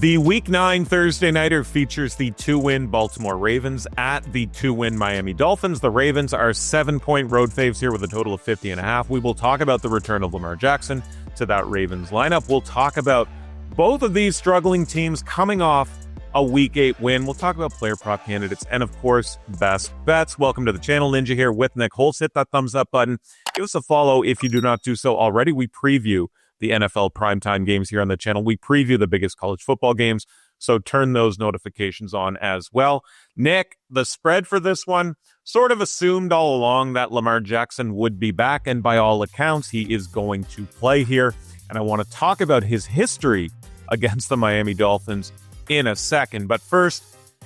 The Week 9 Thursday Nighter features the 2-win Baltimore Ravens at the 2-win Miami Dolphins. The Ravens are 7-point road faves here with a total of 50.5. We will talk about the return of Lamar Jackson to that Ravens lineup. We'll talk about both of these struggling teams coming off a Week 8 win. We'll talk about player prop candidates and, of course, best bets. Welcome to the channel. Ninja here with Nick Holz. Hit that thumbs up button. Give us a follow if you do not do so already. We preview the NFL primetime games here on the channel. We preview the biggest college football games, so turn those notifications on as well. Nick, the spread for this one sort of assumed all along that Lamar Jackson would be back, and by all accounts, he is going to play here. And I want to talk about his history against the Miami Dolphins in a second. But first,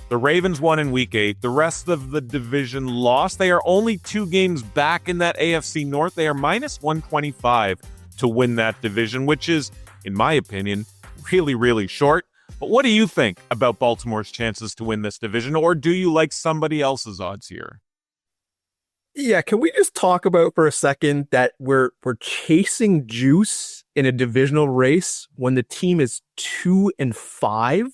the Ravens won in Week 8. The rest of the division lost. They are only 2 games back in that AFC North. They are minus 125 to win that division, which is, in my opinion, really, really short. But what do you think about Baltimore's chances to win this division, or do you like somebody else's odds here? Yeah, can we just talk about for a second that we're chasing juice in a divisional race when the team is 2-5?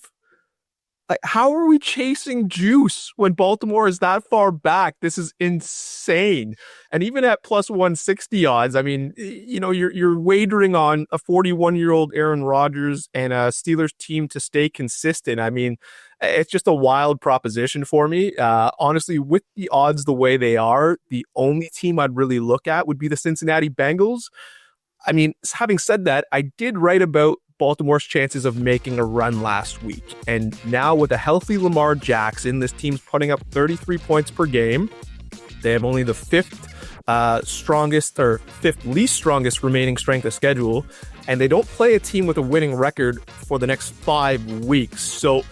Like, how are we chasing juice when Baltimore is that far back? This is insane. And even at plus 160 odds, I mean, you know, you're wagering on a 41-year-old Aaron Rodgers and a Steelers team to stay consistent. I mean, it's just a wild proposition for me. Honestly, with the odds the way they are, the only team I'd really look at would be the Cincinnati Bengals. I mean, having said that, I did write about Baltimore's chances of making a run last week. And now with a healthy Lamar Jackson, this team's putting up 33 points per game. They have only the fifth least strongest remaining strength of schedule. And they don't play a team with a winning record for the next 5 weeks. So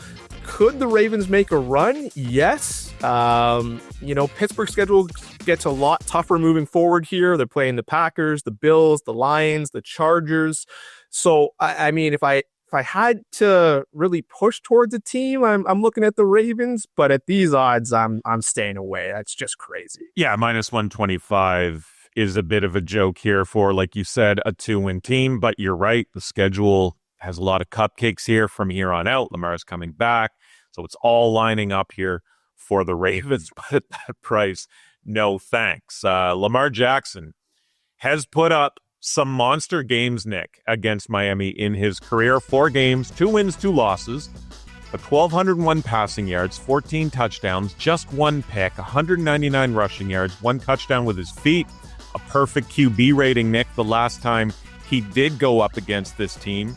could the Ravens make a run? Yes. You know, Pittsburgh's schedule gets a lot tougher moving forward here. They're playing the Packers, the Bills, the Lions, the Chargers. So, I mean, if I had to really push towards a team, I'm looking at the Ravens, but at these odds, I'm staying away. That's just crazy. Yeah, minus 125 is a bit of a joke here for, like you said, a 2-win team, but you're right. The schedule has a lot of cupcakes here from here on out. Lamar's coming back, so it's all lining up here for the Ravens, but at that price, no thanks. Lamar Jackson has put up some monster games, Nick, against Miami in his career. 4 games, 2 wins, 2 losses, but 1,201 passing yards, 14 touchdowns, just 1 pick, 199 rushing yards, 1 touchdown with his feet, a perfect QB rating, Nick, the last time he did go up against this team.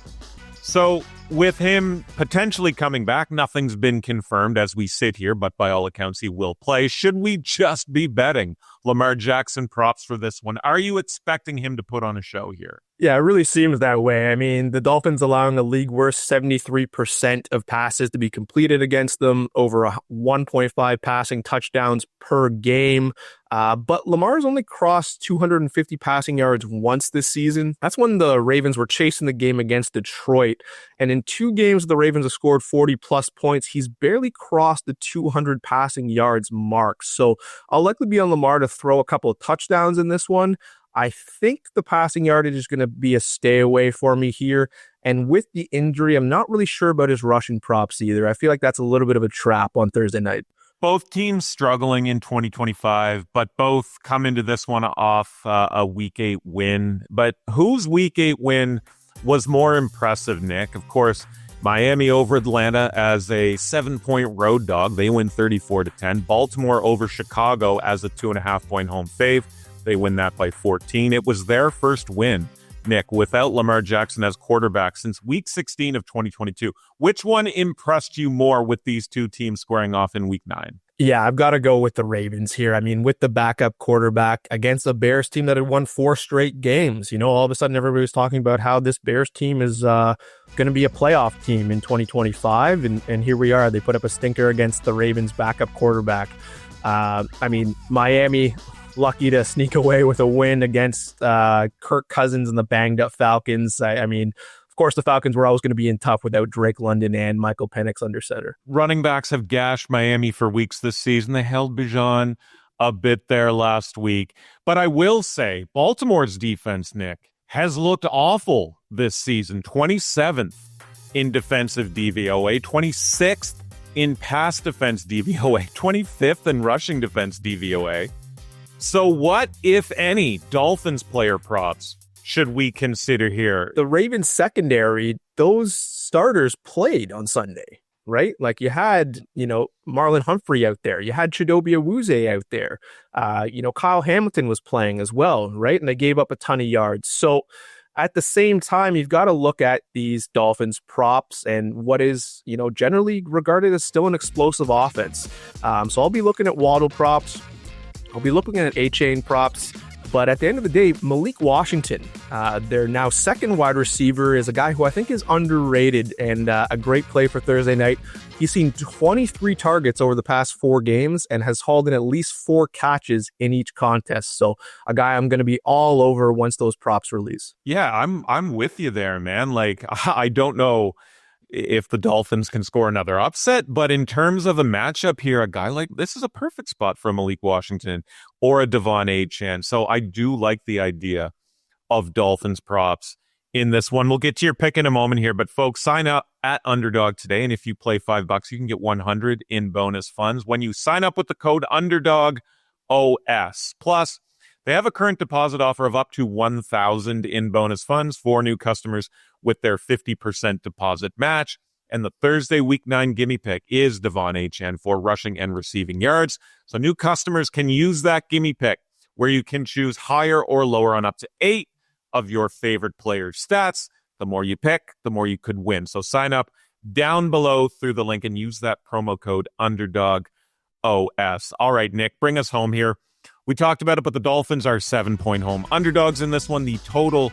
So with him potentially coming back, nothing's been confirmed as we sit here, but by all accounts, he will play. Should we just be betting Lamar Jackson props for this one? Are you expecting him to put on a show here? Yeah, it really seems that way. I mean, the Dolphins allowing a league worst 73% of passes to be completed against them, over 1.5 passing touchdowns per game. But Lamar's only crossed 250 passing yards once this season. That's when the Ravens were chasing the game against Detroit. And in 2 games, the Ravens have scored 40 plus points. He's barely crossed the 200 passing yards mark. So I'll likely be on Lamar to throw a couple of touchdowns in this one. I think the passing yardage is going to be a stay away for me here. And with the injury, I'm not really sure about his rushing props either. I feel like that's a little bit of a trap on Thursday night. Both teams struggling in 2025, but both come into this one off a Week 8 win. But whose Week 8 win was more impressive, Nick? Of course, Miami over Atlanta as a 7-point road dog. They win 34-10. Baltimore over Chicago as a 2.5-point home fave. They win that by 14. It was their first win, Nick, without Lamar Jackson as quarterback since Week 16 of 2022. Which one impressed you more with these 2 teams squaring off in Week 9? Yeah, I've got to go with the Ravens here. I mean, with the backup quarterback against a Bears team that had won 4 straight games. You know, all of a sudden everybody was talking about how this Bears team is going to be a playoff team in 2025. And here we are. They put up a stinker against the Ravens backup quarterback. I mean, Miami lucky to sneak away with a win against Kirk Cousins and the banged up Falcons. I mean, of course, the Falcons were always going to be in tough without Drake London and Michael Penix under center. Running backs have gashed Miami for weeks this season. They held Bijan a bit there last week. But I will say, Baltimore's defense, Nick, has looked awful this season. 27th in defensive DVOA, 26th in pass defense DVOA, 25th in rushing defense DVOA. So what, if any, Dolphins player props should we consider here? The Ravens secondary, those starters played on Sunday, right? Like you had, Marlon Humphrey out there. You had Chidobe Awuzie out there. Kyle Hamilton was playing as well, right? And they gave up a ton of yards. So at the same time, you've got to look at these Dolphins props and what is, generally regarded as still an explosive offense. So I'll be looking at Waddle props. I'll be looking at A-Chain props. But at the end of the day, Malik Washington, their now second wide receiver, is a guy who I think is underrated and a great play for Thursday night. He's seen 23 targets over the past 4 games and has hauled in at least 4 catches in each contest. So a guy I'm going to be all over once those props release. Yeah, I'm with you there, man. Like, I don't know if the Dolphins can score another upset, but in terms of a matchup here, a guy like this is a perfect spot for Malik Washington or a Devon Achane. So I do like the idea of Dolphins props in this one. We'll get to your pick in a moment here, but folks, sign up at Underdog today, and if you play $5, you can get 100 in bonus funds when you sign up with the code UnderdogOS. Plus, they have a current deposit offer of up to $1,000 in bonus funds for new customers with their 50% deposit match. And the Thursday Week 9 gimme pick is Devon Achane for rushing and receiving yards. So new customers can use that gimme pick where you can choose higher or lower on up to 8 of your favorite players' stats. The more you pick, the more you could win. So sign up down below through the link and use that promo code UnderdogOS. All right, Nick, bring us home here. We talked about it, but the Dolphins are 7-point home underdogs in this one. The total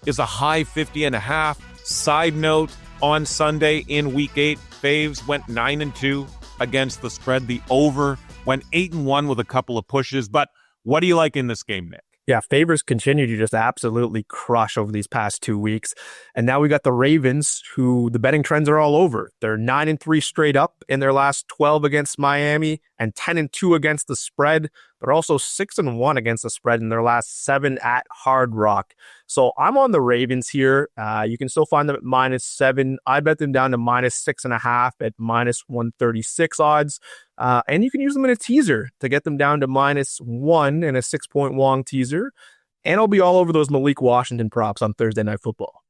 is a high 50.5. Side note, on Sunday in Week 8, faves went 9-2 against the spread. The over went 8-1 with a couple of pushes. But what do you like in this game, Nick? Yeah, favors continue to just absolutely crush over these past 2 weeks. And now we got the Ravens, who the betting trends are all over. They're 9-3 straight up in their last 12 against Miami and 10-2 against the spread. They're also 6-1 against the spread in their last 7 at Hard Rock. So I'm on the Ravens here. You can still find them at -7. I bet them down to -6.5 at -136 odds. And you can use them in a teaser to get them down to -1 in a 6-point long teaser. And I'll be all over those Malik Washington props on Thursday Night Football.